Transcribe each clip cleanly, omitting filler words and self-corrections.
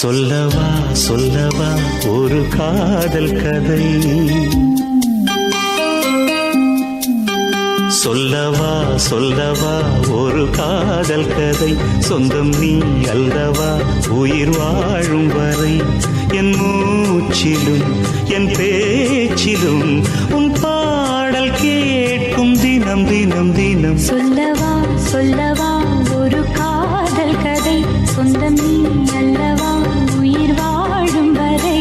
சொல்லவா சொல்லவா ஒரு காதல் கதை, சொல்லவா சொல்லவா ஒரு காதல் கதை, சொந்தம் நீ அல்லவா உயிர் வாழும் வரை, என் மூச்சிலும் என் பேச்சிலும் உன் பாடல் கேட்கும் தினம் தினம் தினம். சொல்லவா சொல்லவா ஒரு காதல் கதை, சொந்தம் நீ அல்லவா உயிர் வாழும் வரை.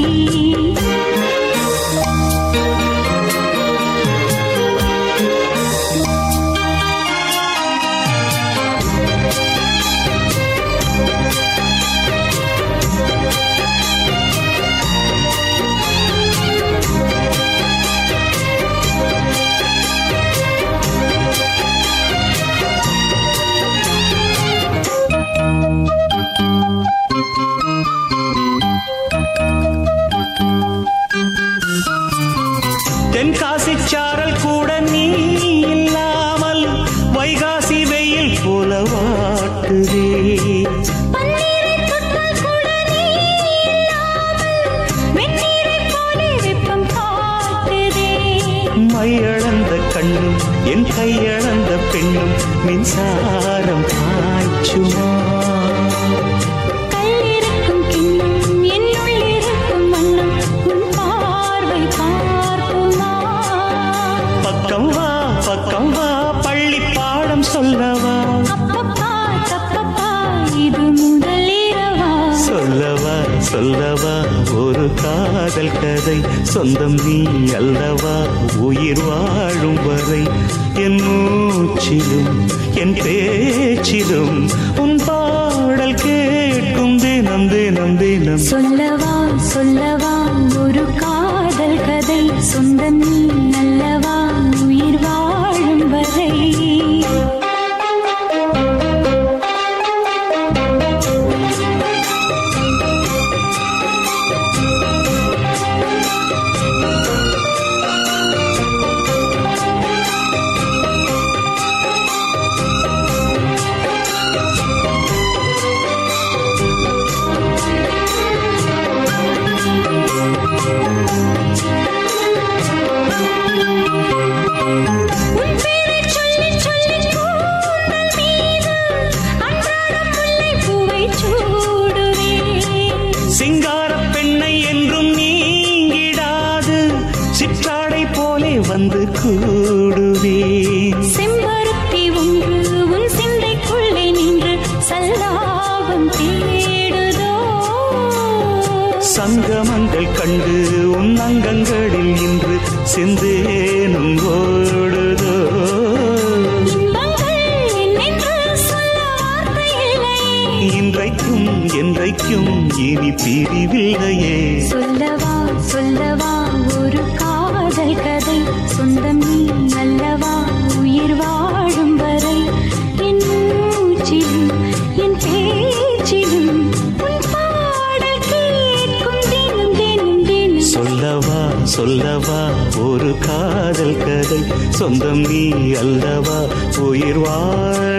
தென்காசி சாரல் கூட நீ இல்லாமல் வைகாசி வெயில் போல வாட்டுதே, மையளந்த கண்ணும் என் கையளந்த பெண்ணும் மின்சாரம் பாய்ச்சுமா, பக்கம் வா பக்கம் வா பள்ளி பாடம் சொல்லவா, இது முதலிரவா. சொல்லவா சொல்லவா ஒரு காதல் கதை, சொந்தம் நீ அல்லவா உயிர் வாழும் வரை, என் மூச்சிலும் என் பேச்சிலும் உன் பாடல் கேட்கும் தினம் தினம் தினம். சொல்லவா சொல்லவா ஒரு காதல் கதை, சொந்தம் நீ அல்லவா உயிர் வாழும் வரை. சிங்கார பெண்ணை என்றும் நீங்கிடாது, சிற்றாடை போலே வந்து கூடுவே, செம்பருத்தி ஒன்று உன் சிந்தைக்குள்ளே நின்று சல்லாபம் தேடுதோ, சங்கமங்கள் கண்டு உன் அங்கங்களில் இன்று சிந்தேனும் ஓடுதோ, இன்றைக்கும் என்றைக்கும் இனி பிரிவில்லையே. சொல்லவா சொல்லவா ஒரு காதல் கதை, சொந்தம் நீ அல்லவா உயிர் வாழும் வரை, என் மூச்சிலும் என் பேச்சிலும் உன் பாடல் கேட்கும் தினம் தினம் தினம். சொல்லவா சொல்லவா ஒரு காதல் கதை, சொந்தம் நீ அல்லவா உயிர் வாழும்